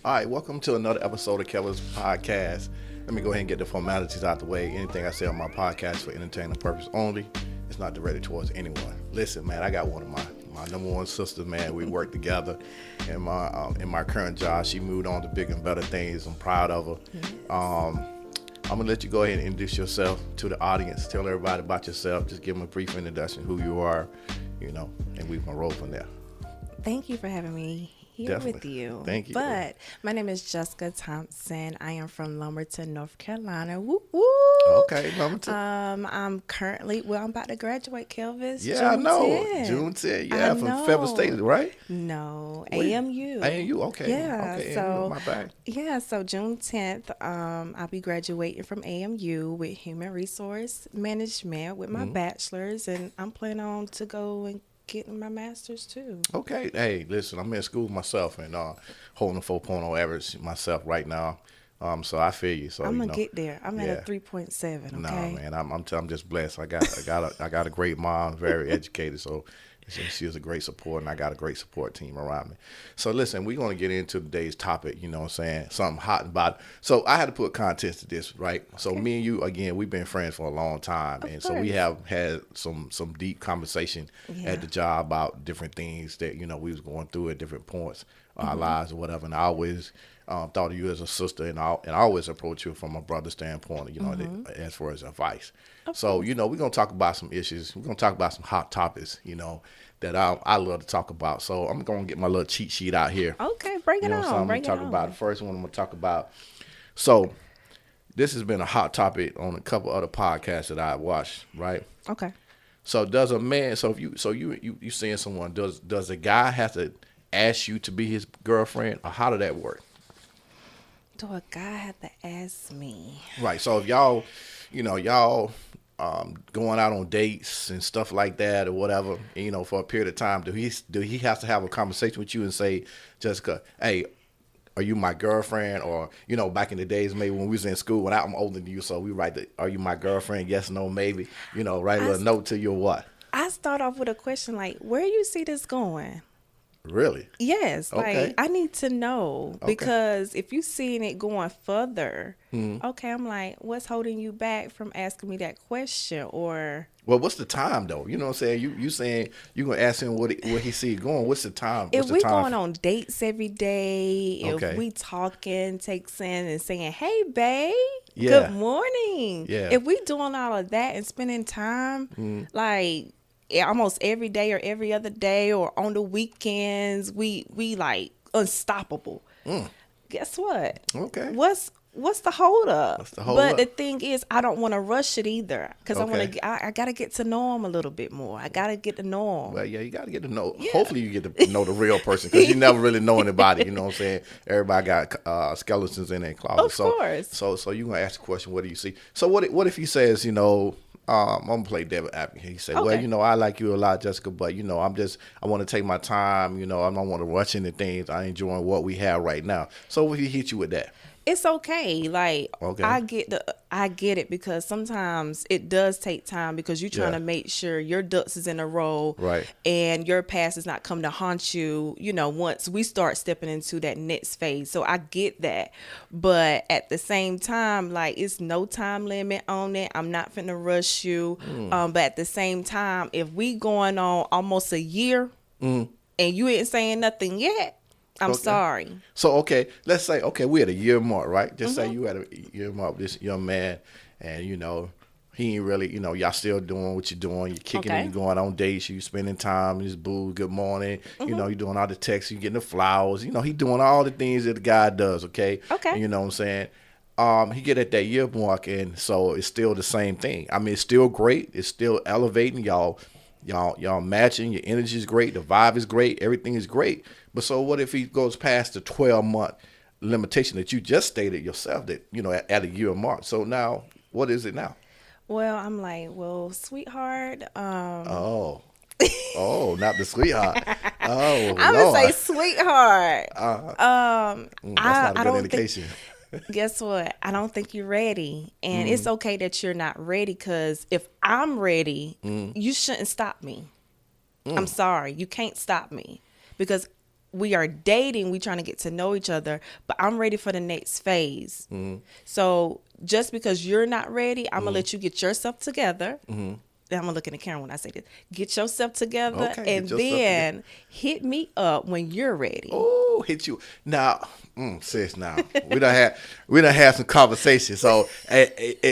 All right, welcome to another episode of Kelvis Podcast. Let me go ahead and get the formalities out the way. Anything I say on my podcast for entertainment purpose only. It's not directed towards anyone. Listen, man, I got one of my number one sisters, man. We work together in my current job. She moved on to bigger and better things. I'm proud of her. I'm gonna let you go ahead and introduce yourself to the audience. Tell everybody about yourself. Just give them a brief introduction, who you are, and we're gonna roll from there. Thank you for having me here with you. Thank you. But my name is Jessica Thompson. I am from Lumberton, North Carolina. Woo woo. Okay, Lumberton. I'm currently, I'm about to graduate, Kelvis. Yeah, June I know. 10th. June 10th. Yeah, from Federal State, right? No, Wait, AMU. AMU, okay. Yeah, okay, so AMU, my bad. Yeah, so June 10th, I'll be graduating from AMU with Human Resource Management with my bachelor's, and I'm planning on to go and getting my master's too. Okay. Hey, listen, I'm in school myself and holding a 4.0 average myself right now. So I feel you. So I'm gonna get there. I'm at a 3.7. Okay. No, man, I'm just blessed. I got a great mom, very educated. So she is a great support, and I got a great support team around me. So listen, we're gonna get into today's topic. You know what I'm saying? Something hot and bothered. So I had to put context to this, right? So me and you, again, we've been friends for a long time, and so we have had some deep conversation at the job about different things that we was going through at different points of our lives or whatever. And I always thought of you as a sister, and I always approach you from a brother standpoint, as far as advice. So, we're going to talk about some issues. We're going to talk about some hot topics, that I love to talk about. So I'm going to get my little cheat sheet out here. Okay, bring it on. So I'm going to talk about the first one I'm going to talk about. So this has been a hot topic on a couple other podcasts that I watched, right? Okay. So does a man, you seeing someone, does a guy have to ask you to be his girlfriend, or how did that work? Do a guy have to ask me? Right. So if y'all going out on dates and stuff like that or whatever, for a period of time, do he have to have a conversation with you and say, Jessica, hey, are you my girlfriend? Or, back in the days, maybe when we was in school, when I'm older than you, so we write are you my girlfriend? Yes, no, maybe. Write a little note to you or what? I start off with a question like, where you see this going? Really? Yes. Okay. Like, I need to know, because if you seeing it going further, okay, I'm like, what's holding you back from asking me that question? Or, well, what's the time though? You know what I'm saying? You saying you gonna ask him what he see going? What's the time? If we going on dates every day, Okay. if we talking, texting, and saying, "Hey, babe, Yeah. good morning." Yeah. If we doing all of that and spending time, like almost every day or every other day or on the weekends, we like unstoppable. Guess what? Okay. What's the hold up? What's the hold but up? the thing is, I don't want to rush it either, because Okay. I gotta get to know him a little bit more. I gotta get to know him. Well, yeah, you got to get to know. Yeah. Hopefully, you get to know the real person, because you never really know anybody. You know what I'm saying? Everybody got skeletons in their closet. Of course. So you gonna ask the question, what do you see? So what if he says, I'm gonna play devil advocate. He said, Okay. well, I like you a lot, Jessica, but I want to take my time. I don't want to rush into things. I enjoy what we have right now. So if he hit you with that, It's okay. Like, Okay. I get it, because sometimes it does take time, because you're trying Yeah. to make sure your ducks is in a row, Right. and your past is not come to haunt you, once we start stepping into that next phase. So I get that. But at the same time, like, it's no time limit on it. I'm not finna rush you. But at the same time, if we going on almost a year and you ain't saying nothing yet, I'm Okay. sorry. So, let's say, we at a year mark, right? Just say you at a year mark with this young man, and, he ain't really, y'all still doing what you're doing. You're kicking it, Okay. you're going on dates, you spending time in his boo, good morning. You're doing all the texts, you getting the flowers. He doing all the things that the guy does, okay? Okay. And you know what I'm saying? He get at that year mark, and so it's still the same thing. I mean, it's still great. It's still elevating. Y'all matching. Your energy is great. The vibe is great. Everything is great. But so what if he goes past the 12-month limitation that you just stated yourself, that, at a year mark? So now, what is it now? Well, I'm like, sweetheart, Oh, not the sweetheart. Oh, I'm Lord. gonna say sweetheart. That's I not a good don't indication. Guess what? I don't think you're ready, and it's okay that you're not ready, because if I'm ready, you shouldn't stop me. I'm sorry, you can't stop me, because we are dating, we trying to get to know each other, but I'm ready for the next phase. So just because you're not ready, I'm gonna let you get yourself together. I'm gonna look in the camera when I say this. Get yourself together, Okay, and get yourself then hit me up when you're ready. Oh, hit you now, sis. Now we done had some conversations. So,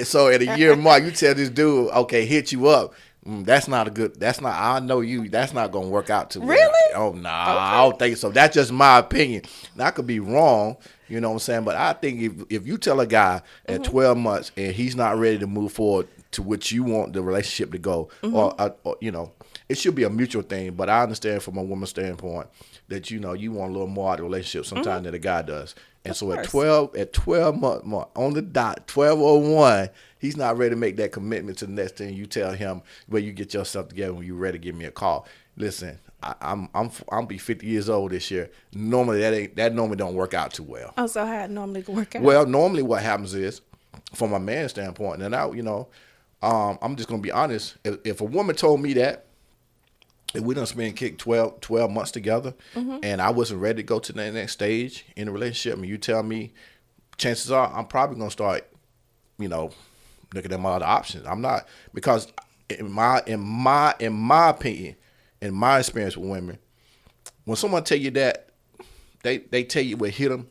so at a year mark, you tell this dude, okay, hit you up. That's not a good. That's not. I know you. That's not gonna work out too well. Really? Oh no, I don't think so. That's just my opinion. Now I could be wrong. You know what I'm saying? But I think if you tell a guy at 12 months and he's not ready to move forward to which you want the relationship to go, or you know, it should be a mutual thing. But I understand from a woman's standpoint that you want a little more out of the relationship sometimes than a guy does. And so at 12 month on the dot, 12:01, he's not ready to make that commitment to the next thing. You tell him where you get yourself together when you're ready to give me a call. Listen, I'm be 50 years old this year. Normally that normally don't work out too well. Oh, so how it normally work out? Well, normally what happens is, from a man's standpoint, and now I'm just gonna be honest. If a woman told me that, if we done spend 12 months together, and I wasn't ready to go to the next stage in the relationship, and you tell me, chances are I'm probably gonna start, looking at my other options. I'm not, because in my opinion, in my experience with women, when someone tell you that, they tell you what hit them,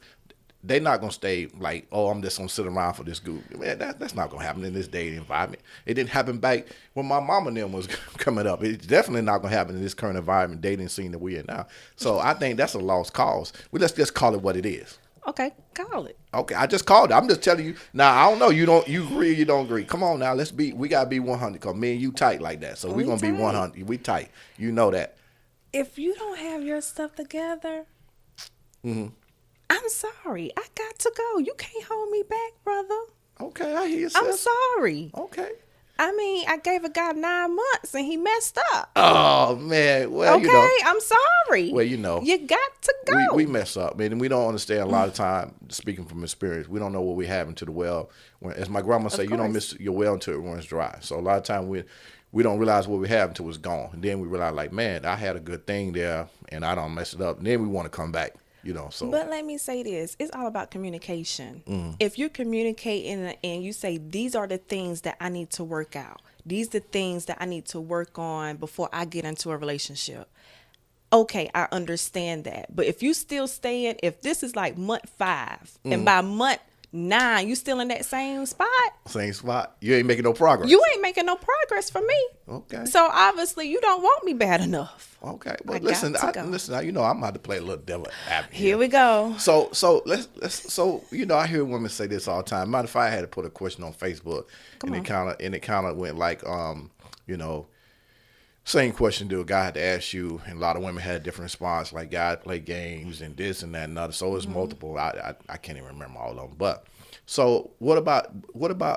they're not gonna stay like, oh, I'm just gonna sit around for this group. Man, that's not gonna happen in this dating environment. It didn't happen back when my mama and them was coming up. It's definitely not gonna happen in this current environment, dating scene that we're in now. So I think that's a lost cause. Let's just call it what it is. Okay, call it. Okay, I just called it. I'm just telling you. Now I don't know. You agree or you don't agree? Come on now, we gotta be 100 because me and you tight like that. So we're gonna be 100. We tight. You know that. If you don't have your stuff together, I'm sorry. I got to go. You can't hold me back, brother. Okay, I hear you. I'm sorry. Okay. I mean, I gave a guy 9 months and he messed up. Oh man, well okay, I'm sorry. Well, you got to go. We mess up, man, and we don't understand a lot of time. Speaking from experience, we don't know what we have into the well. As my grandma say, you don't miss your well until it runs dry. So a lot of time we don't realize what we have until it's gone, and then we realize like, man, I had a good thing there, and I don't mess it up. And then we want to come back. So. But let me say this. It's all about communication. If you're communicating and you say, these are the things that I need to work out. These are the things that I need to work on before I get into a relationship. Okay, I understand that. But if you still staying, if this is like month 5 and by month 9, you still in that same spot? Same spot. You ain't making no progress. You ain't making no progress for me. Okay. So obviously you don't want me bad enough. Okay. Well, listen, I'm about to play a little devil advocate. Here we go. So let's I hear women say this all the time. Matter of fact, I had to put a question on Facebook, it kind of went like, same question that a guy had to ask you, and a lot of women had a different response, like guys play games and this and that and other. So it's multiple. I can't even remember all of them. But so what about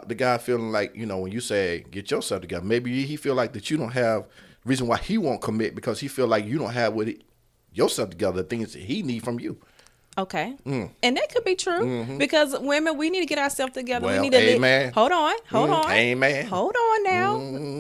the guy feeling like, when you say get yourself together, maybe he feel like that you don't have reason why he won't commit because he feel like you don't have yourself together, the things that he need from you. Okay. And that could be true because women, we need to get ourselves together. Well, we need to amen. Hold on. Amen. Hold on now.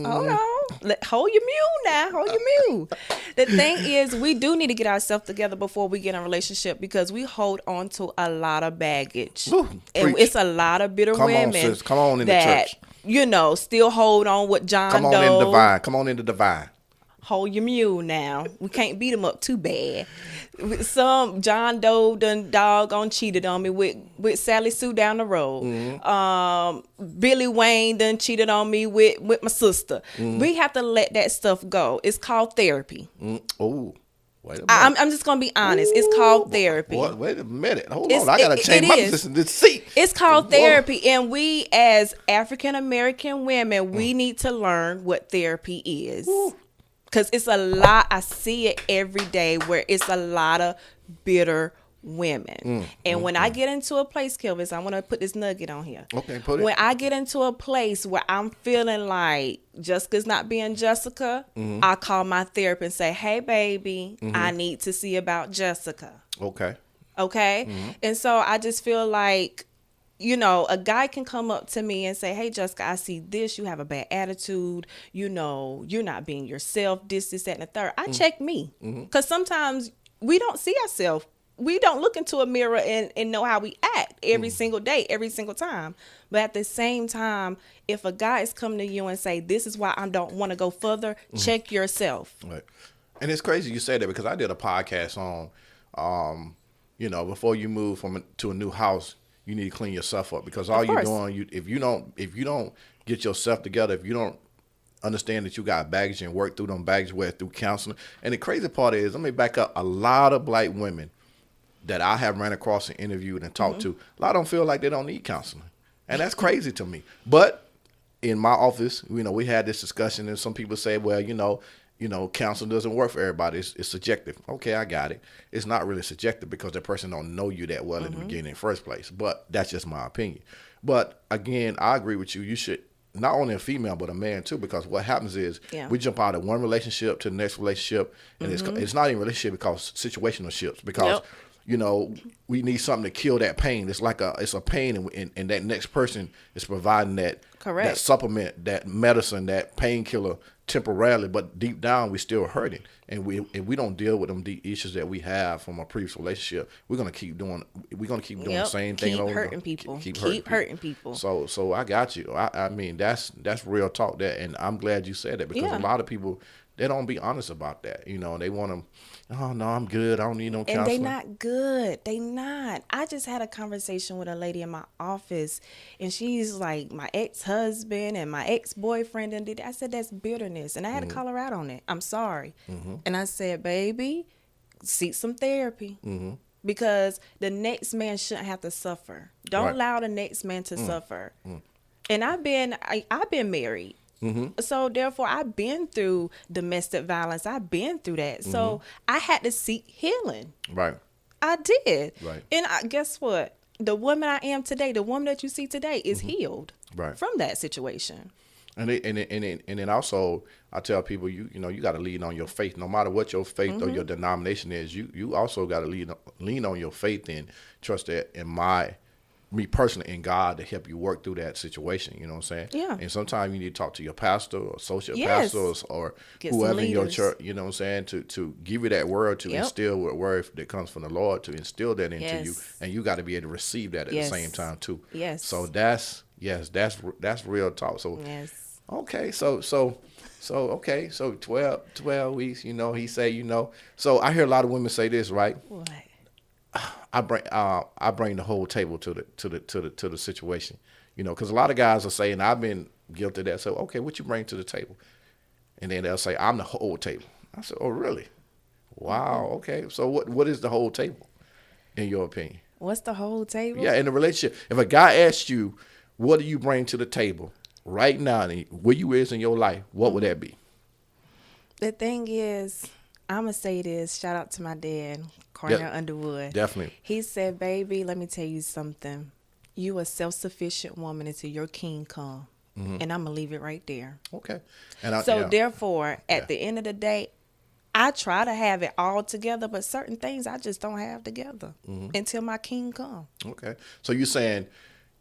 Hold on. Hold your mule now. Hold your mule. The thing is, we do need to get ourselves together before we get in a relationship because we hold on to a lot of baggage. Ooh, and it's a lot of bitter women sis. Come on in that, the church. Still hold on with John Doe. Come on in the divine. Hold your mule now. We can't beat him up too bad. Some John Doe done doggone cheated on me with Sally Sue down the road. Billy Wayne done cheated on me with my sister. We have to let that stuff go. It's called therapy. Oh, wait a minute. I'm just gonna be honest. It's called therapy. Boy, wait a minute. Hold on. I gotta change my position to see. It's called therapy, and we as African American women, we need to learn what therapy is. Because it's a lot, I see it every day where it's a lot of bitter women. And when I get into a place, Kelvis, I want to put this nugget on here. Okay, put it. When I get into a place where I'm feeling like Jessica's not being Jessica, I call my therapist and say, hey, baby, I need to see about Jessica. Okay. And so I just feel like, a guy can come up to me and say, hey, Jessica, I see this. You have a bad attitude. You're not being yourself, this, that, and the third. I check me. Because sometimes we don't see ourselves. We don't look into a mirror and know how we act every single day, every single time. But at the same time, if a guy is coming to you and say, this is why I don't want to go further, check yourself. Right. And it's crazy you say that because I did a podcast on, before you move to a new house, you need to clean yourself up because all you're doing, if you don't get yourself together, if you don't understand that you got baggage and work through them baggage, whether through counseling. And the crazy part is, let me back up, a lot of black women that I have ran across and interviewed and talked to, a lot of them feel like they don't need counseling. And that's crazy to me. But in my office, we had this discussion and some people say, well, counseling doesn't work for everybody. It's subjective. Okay, I got it. It's not really subjective because the person don't know you that well in the beginning in the first place. But that's just my opinion. But again, I agree with you. You should, not only a female, but a man too, because what happens is we jump out of one relationship to the next relationship, and it's not even a relationship because situational ships, because we need something to kill that pain. It's like it's a pain, and that next person is providing that supplement, that medicine, that painkiller temporarily, but deep down we still hurting, and if we don't deal with them deep issues that we have from a previous relationship, we're gonna keep doing the same thing. Keep hurting people. Keep hurting people. So I got you. I mean that's real talk there, and I'm glad you said that because a lot of people, they don't be honest about that. They want to, oh no, I'm good. I don't need no counseling. And they not good. They not. I just had a conversation with a lady in my office, and she's like, my ex-husband and my ex-boyfriend and did. I said, that's bitterness, and I had to call her out on it. I'm sorry. And I said, baby, seek some therapy. Because the next man shouldn't have to suffer. Don't allow the next man to suffer. And I've been married. So therefore, I've been through domestic violence. I've been through that. So I had to seek healing. Right. I did. Right. And guess what? The woman I am today, the woman that you see today, is healed from that situation. And then also, I tell people, you got to lean on your faith, no matter what your faith or your denomination is. You also got to lean on your faith and trust that me personally in God to help you work through that situation. You know what I'm saying? Yeah. And sometimes you need to talk to your pastor or associate pastors or Get whoever in your church, you know what I'm saying, to give you that word, to instill a word that comes from the Lord, to instill that into you. And you got to be able to receive that at the same time too. Yes. So that's real talk. So okay, so 12 weeks, he say, so I hear a lot of women say this, right? What? I bring the whole table to the situation, because a lot of guys are saying, I've been guilty of that. So okay, what you bring to the table? And then they'll say, I'm the whole table. I said, oh really? Wow. Okay. So what is the whole table, in your opinion? What's the whole table? Yeah, in a relationship, if a guy asks you, what do you bring to the table right now, and where you is in your life, what would that be? The thing is, I'm going to say this. Shout out to my dad, Cornell Underwood. Definitely. He said, baby, let me tell you something. You a self-sufficient woman until your king come. And I'm going to leave it right there. Okay. Therefore, at the end of the day, I try to have it all together, but certain things I just don't have together until my king come. Okay. So you're saying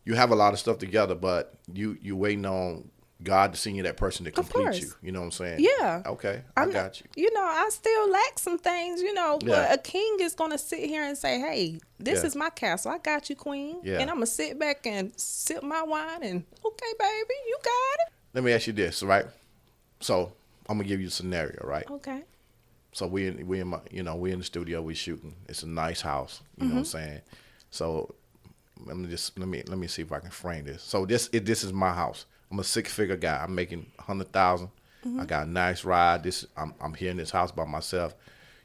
you have a lot of stuff together, but you waiting on God to send you that person to complete you. You know what I'm saying? Yeah. Okay. I got you. I still lack some things, but a king is going to sit here and say, hey, this is my castle. I got you, queen. Yeah. And I'm going to sit back and sip my wine and, okay, baby, you got it. Let me ask you this, right? So I'm going to give you a scenario, right? Okay. So we in the studio, we shooting. It's a nice house. You know what I'm saying? So let me see if I can frame this. So this is my house. I'm a 6-figure guy. I'm making $100,000. I got a nice ride. I'm here in this house by myself.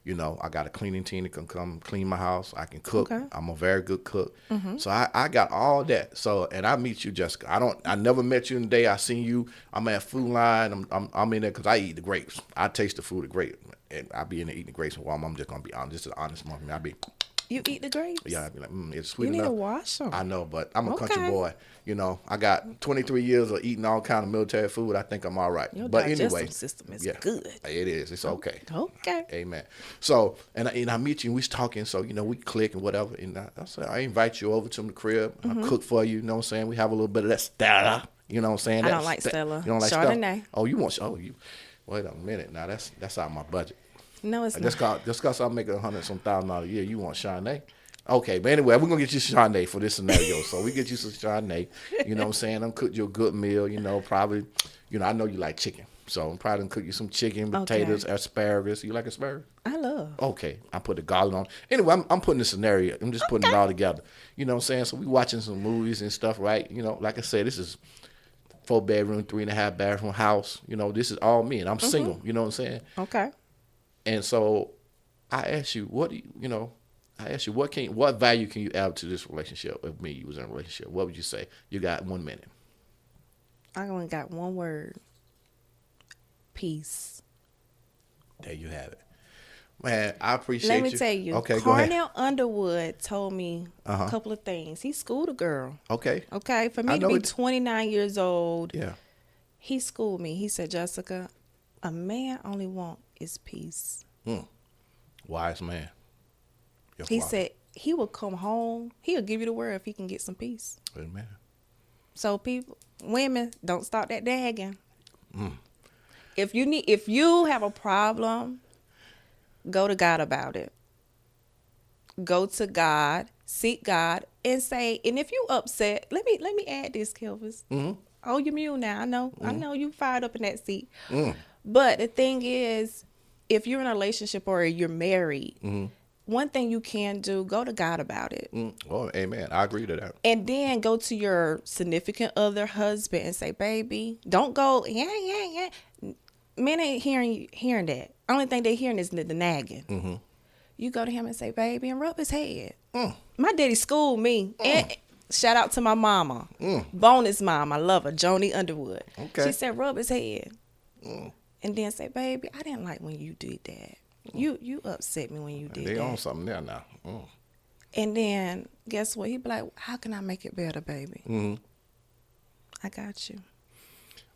I got a cleaning team that can come clean my house. I can cook. Okay. I'm a very good cook. So I got all that. So, and I meet you, Jessica. I never met you in the day. I seen you. I'm at Food Line. I'm in there because I eat the grapes. I taste the food of grape, and I be in there eating the grapes. Well, I'm just gonna be honest. This is an honest moment. You eat the grapes? Yeah, I'd be like, it's sweet enough. You need to wash them. I know, but I'm a country boy. I got 23 years of eating all kind of military food. I think I'm all right. Your but digestive anyway, system is good. It is. It's okay. Okay. Amen. So, and I meet you and we talking. So, we click and whatever. And I said, I invite you over to the crib. I cook for you. You know what I'm saying? We have a little bit of that Stella. You know what I'm saying? I don't like Stella. You don't like Chardonnay. Stella? Oh, wait a minute. Now that's out of my budget. No, it's Just not. cause I'm making $100,000 a year, you want Shawnee? Okay, but anyway, we're gonna get you Shawnee for this scenario. So we get you some Shawnee. You know what I'm saying? I'm cook you a good meal. You know, probably. You know, I know you like chicken, so I'm probably gonna cook you some chicken, potatoes, Okay. asparagus. You like asparagus? I love. Okay, I put the garlic on. Anyway, I'm putting the scenario. I'm just putting it all together. You know what I'm saying? So we watching some movies and stuff, right? You know, like I said, this is 4 bedroom, 3.5 bathroom house. You know, this is all me, and I'm single. You know what I'm saying? Okay. And so I asked you, I asked you, what value can you add to this relationship if me you was in a relationship? What would you say? You got 1 minute. I only got one word. Peace. There you have it. Man, I appreciate Let you. me tell you, Okay, go ahead. Cornell Underwood told me a couple of things. He schooled a girl. Okay. Okay, for I me to know be it. 29 years old, Yeah. he schooled me. He said, Jessica, a man only want is peace. Wise man. Your He father. said he will come home. He'll give you the word if he can get some peace. Amen. So people, women, don't start that nagging. If you have a problem, go to God about it. Go to God, seek God, and say. And if you upset, let me add this, Kelvis. Oh, you're mute now. I know you fired up in that seat. But the thing is, if you're in a relationship or you're married, one thing you can do, go to God about it. Oh, amen. I agree to that. And then go to your significant other husband and say, baby, don't go, yeah. Men ain't hearing that. Only thing they hearing is the nagging. You go to him and say, baby, and rub his head. My daddy schooled me. And shout out to my mama. Bonus mom. I love her, Joni Underwood. Okay. She said, rub his head. And then say, baby, I didn't like when you did that. You upset me when you did They that. on something there now. And then guess what? He be like, how can I make it better, baby? I got you.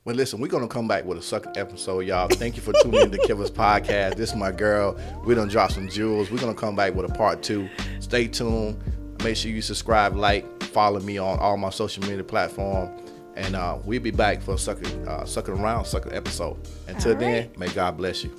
Well, listen, we're going to come back with a second episode, y'all. Thank you for tuning in to Kelvis Podcast. This is my girl. We done dropped some jewels. We're going to come back with a part 2. Stay tuned. Make sure you subscribe, like, follow me on all my social media platforms. And we'll be back for a second episode. Until then, may God bless you.